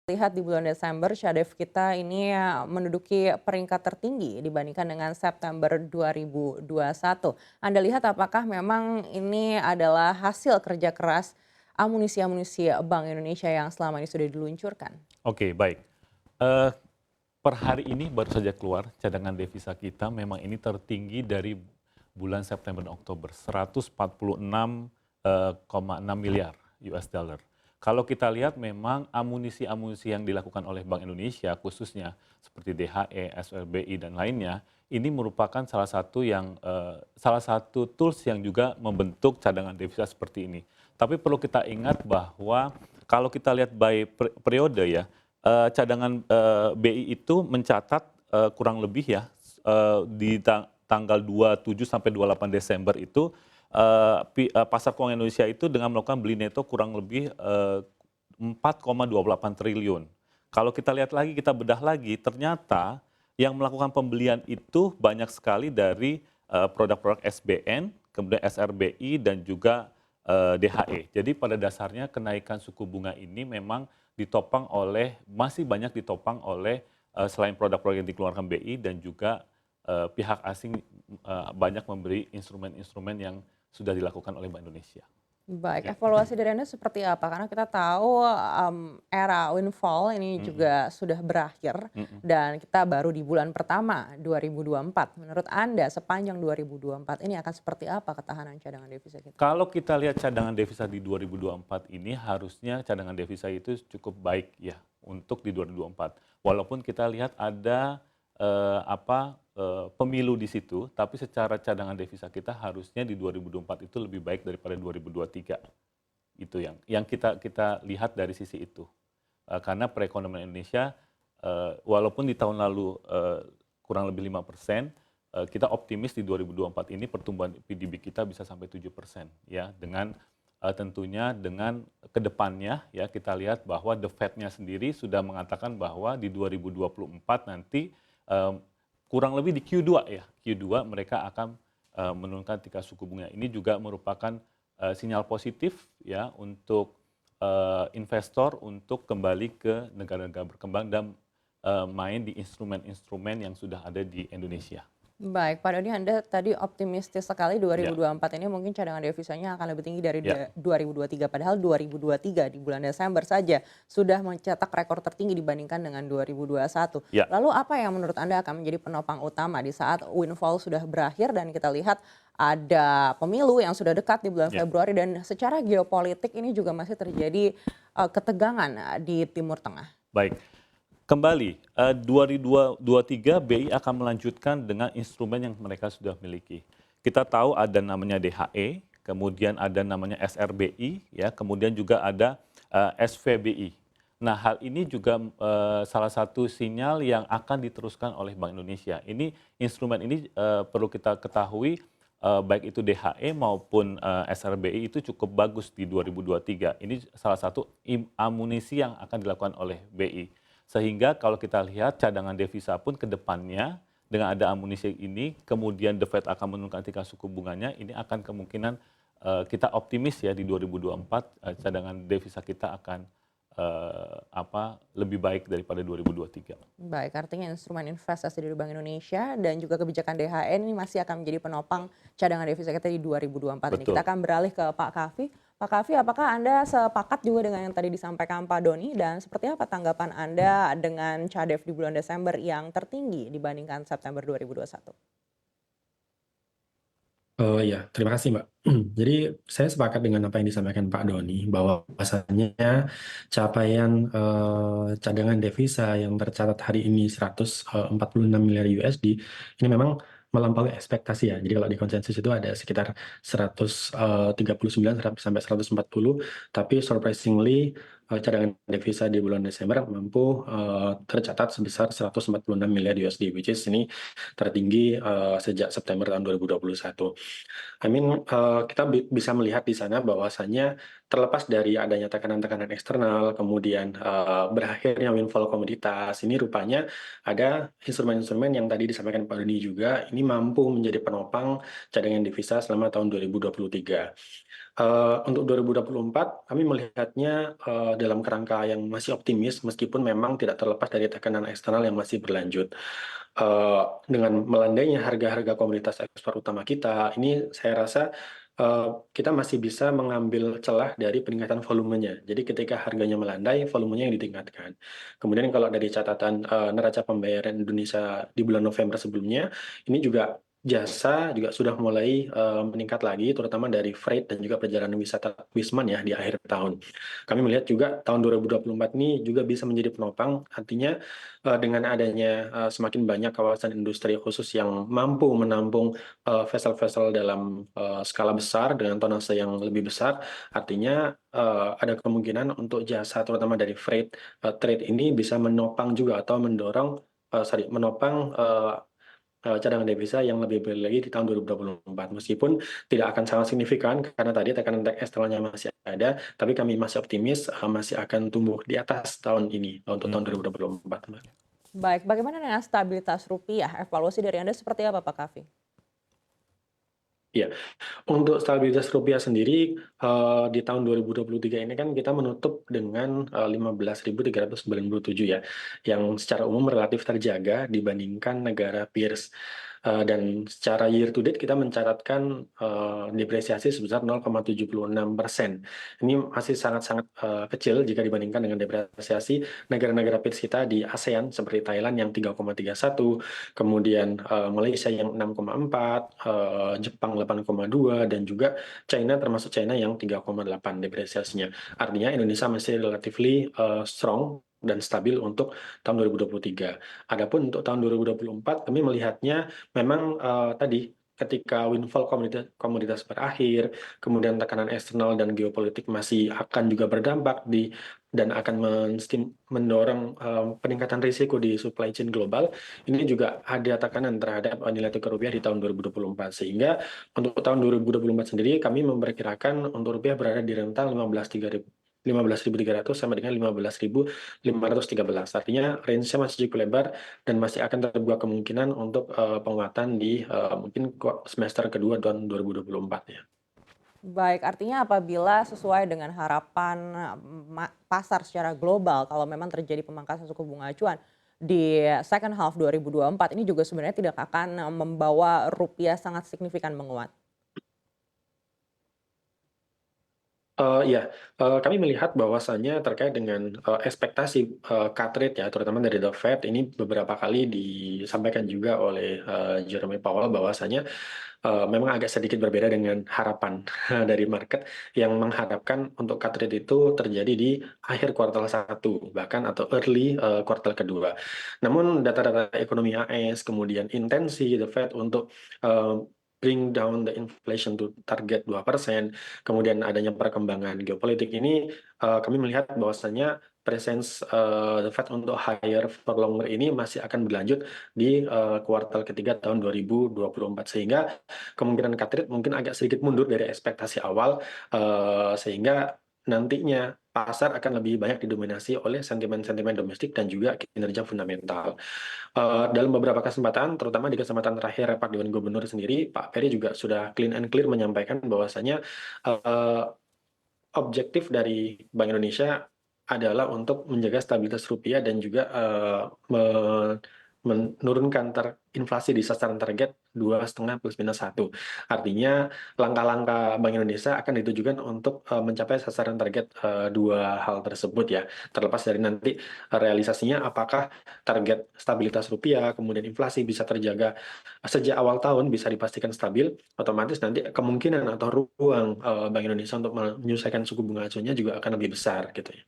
Lihat di bulan Desember CADEV kita ini menduduki peringkat tertinggi dibandingkan dengan September 2021. Anda lihat apakah memang ini adalah hasil kerja keras amunisi-amunisi Bank Indonesia yang selama ini sudah diluncurkan? Oke, baik. Eee, per hari ini baru saja keluar cadangan devisa kita memang ini tertinggi dari bulan September dan Oktober, 146,6 miliar US dollar. Kalau kita lihat memang amunisi-amunisi yang dilakukan oleh Bank Indonesia khususnya seperti DHE, SLBI dan lainnya, ini merupakan salah satu tools yang juga membentuk cadangan devisa seperti ini. Tapi perlu kita ingat bahwa kalau kita lihat by periode ya, cadangan, BI itu mencatat, kurang lebih ya, di tanggal 27 sampai 28 Desember itu, pasar keuangan Indonesia itu dengan melakukan beli neto kurang lebih, 4,28 triliun. Kalau kita lihat lagi, kita bedah lagi, ternyata yang melakukan pembelian itu banyak sekali dari, produk-produk SBN, kemudian SRBI dan juga, DHE. Jadi pada dasarnya kenaikan suku bunga ini memang masih banyak ditopang oleh, selain produk-produk yang dikeluarkan BI dan juga, pihak asing, banyak memberi instrumen-instrumen yang sudah dilakukan oleh Bank Indonesia. Baik, Ya. evaluasi dari Anda seperti apa? Karena kita tahu, era windfall ini Mhm, juga sudah berakhir mhm. dan kita baru di bulan pertama 2024. Menurut Anda sepanjang 2024 ini akan seperti apa ketahanan cadangan devisa kita? Kalau kita lihat cadangan devisa di 2024 ini harusnya cadangan devisa itu cukup baik ya untuk di 2024. Walaupun kita lihat ada, pemilu di situ, tapi secara cadangan devisa kita harusnya di 2024 itu lebih baik daripada 2023. Itu yang kita kita lihat dari sisi itu. Karena perekonomian Indonesia, walaupun di tahun lalu, kurang lebih 5%, kita optimis di 2024 ini pertumbuhan PDB kita bisa sampai 7% ya, dengan, tentunya dengan kedepannya ya kita lihat bahwa The Fed-nya sendiri sudah mengatakan bahwa di 2024 nanti, kurang lebih di Q2 ya, Q2 mereka akan, menurunkan tingkat suku bunga. Ini juga merupakan, sinyal positif ya untuk investor untuk kembali ke negara-negara berkembang dan, main di instrumen-instrumen yang sudah ada di Indonesia. Baik, Pak Doni, Anda tadi optimistis sekali Ya, 2024 ini mungkin cadangan devisanya akan lebih tinggi dari ya, 2023. Padahal 2023 di bulan Desember saja sudah mencetak rekor tertinggi dibandingkan dengan 2021. ya. Lalu apa yang menurut Anda akan menjadi penopang utama di saat windfall sudah berakhir dan kita lihat ada pemilu yang sudah dekat di bulan Ya, Februari dan secara geopolitik ini juga masih terjadi ketegangan di Timur Tengah. baik. Kembali, 2023 BI akan melanjutkan dengan instrumen yang mereka sudah miliki. Kita tahu ada namanya DHE, kemudian ada namanya SRBI, ya, kemudian juga ada, SVBI. Nah, hal ini juga, salah satu sinyal yang akan diteruskan oleh Bank Indonesia. Instrumen ini, perlu kita ketahui, baik itu DHE maupun, SRBI itu cukup bagus di 2023. Ini salah satu amunisi yang akan dilakukan oleh BI. Sehingga kalau kita lihat cadangan devisa pun ke depannya dengan ada amunisi ini, kemudian The Fed akan menurunkan tingkat suku bunganya, ini akan kemungkinan, kita optimis ya di 2024, cadangan devisa kita akan, lebih baik daripada 2023. Baik, artinya instrumen investasi dari Bank Indonesia dan juga kebijakan DHN ini masih akan menjadi penopang cadangan devisa kita di 2024 ini. Kita Betul. akan beralih ke Pak Kavi. Pak Kavi, apakah Anda sepakat juga dengan yang tadi disampaikan Pak Doni dan seperti apa tanggapan Anda dengan CADEV di bulan Desember yang tertinggi dibandingkan September 2021? Oh iya, terima kasih Mbak. Jadi saya sepakat dengan apa yang disampaikan Pak Doni bahwa bahwasanya capaian cadangan devisa yang tercatat hari ini 146 miliar USD ini memang melampaui ekspektasi ya. Jadi kalau di konsensus itu ada sekitar 139 sampai 140, tapi surprisingly cadangan devisa di bulan Desember mampu tercatat sebesar 146 miliar USD, which is ini tertinggi sejak September tahun 2021. Kita bisa melihat di sana bahwasannya terlepas dari adanya tekanan-tekanan eksternal, kemudian, berakhirnya windfall komoditas, ini rupanya ada instrumen-instrumen yang tadi disampaikan Pak Doni juga, ini mampu menjadi penopang cadangan devisa selama tahun 2023. Untuk 2024 kami melihatnya, dalam kerangka yang masih optimis meskipun memang tidak terlepas dari tekanan eksternal yang masih berlanjut. Dengan melandainya harga-harga komoditas ekspor utama kita, ini saya rasa, kita masih bisa mengambil celah dari peningkatan volumenya. Jadi ketika harganya melandai, volumenya yang ditingkatkan. Kemudian kalau dari catatan, neraca pembayaran Indonesia di bulan November sebelumnya, ini juga jasa juga sudah mulai, meningkat lagi terutama dari freight dan juga perjalanan wisata Wisman ya di akhir tahun. Kami melihat juga tahun 2024 ini juga bisa menjadi penopang, artinya, dengan adanya, semakin banyak kawasan industri khusus yang mampu menampung, vessel-vessel dalam, skala besar dengan tonase yang lebih besar, artinya, ada kemungkinan untuk jasa terutama dari freight, trade ini bisa menopang juga atau mendorong, menopang, cadangan devisa yang lebih baik lagi di tahun 2024. Meskipun tidak akan sangat signifikan karena tadi tekanan eksternalnya masih ada, tapi kami masih optimis, masih akan tumbuh di atas tahun ini, untuk tahun Mhm. 2024, Mbak. Baik, bagaimana dengan stabilitas rupiah? Evaluasi dari Anda seperti apa, Pak Kavi? Iya. Untuk stabilitas rupiah sendiri, di tahun 2023 ini kan kita menutup dengan, 15.397 ya, yang secara umum relatif terjaga dibandingkan negara peers. Dan secara year to date kita mencatatkan, depresiasi sebesar 0,76%. Ini masih sangat-sangat, kecil jika dibandingkan dengan depresiasi negara-negara peers kita di ASEAN seperti Thailand yang 3,31, kemudian, Malaysia yang 6,4, Jepang 8,2, dan juga China termasuk China yang 3,8 depresiasinya. Artinya Indonesia masih relatively, strong dan stabil untuk tahun 2023. Adapun untuk tahun 2024 kami melihatnya memang, tadi ketika windfall komoditas berakhir, kemudian tekanan eksternal dan geopolitik masih akan juga berdampak dan akan mendorong, peningkatan risiko di supply chain global, ini juga ada tekanan terhadap, nilai tukar rupiah di tahun 2024. Sehingga untuk tahun 2024 sendiri kami memperkirakan untuk rupiah berada di rentang 15.300 sampai dengan 15.513. Artinya range-nya masih cukup lebar dan masih akan terbuka kemungkinan untuk, penguatan di, mungkin semester kedua tahun 2024 ya. Baik, artinya apabila sesuai dengan harapan pasar secara global, kalau memang terjadi pemangkasan suku bunga acuan di second half 2024 ini juga sebenarnya tidak akan membawa rupiah sangat signifikan menguat. Iya, kami melihat bahwasannya terkait dengan, ekspektasi, cut rate ya, terutama dari The Fed ini beberapa kali disampaikan juga oleh, Jerome Powell bahwasanya, memang agak sedikit berbeda dengan harapan dari market yang mengharapkan untuk cut rate itu terjadi di akhir kuartal 1 bahkan atau early, kuartal kedua. Namun data-data ekonomi AS, kemudian intensi The Fed untuk, bring down the inflation to target 2%, kemudian adanya perkembangan geopolitik ini, kami melihat bahwasanya presence, The Fed untuk higher for longer ini masih akan berlanjut di, kuartal ketiga tahun 2024. Sehingga kemungkinan cut rate mungkin agak sedikit mundur dari ekspektasi awal, sehingga nantinya pasar akan lebih banyak didominasi oleh sentimen-sentimen domestik dan juga kinerja fundamental. Dalam beberapa kesempatan, terutama di kesempatan terakhir rapat Dewan Gubernur sendiri, Pak Ferry juga sudah clean and clear menyampaikan bahwasanya, eee, objektif dari Bank Indonesia adalah untuk menjaga stabilitas rupiah dan juga, menurunkan inflasi di sasaran target 2,5 plus minus 1. Artinya langkah-langkah Bank Indonesia akan ditujukan untuk, mencapai sasaran target, 2 hal tersebut ya. Terlepas dari nanti realisasinya apakah target stabilitas rupiah, kemudian inflasi bisa terjaga sejak awal tahun bisa dipastikan stabil, otomatis nanti kemungkinan atau ruang, Bank Indonesia untuk menyesuaikan suku bunga acuannya juga akan lebih besar gitu ya.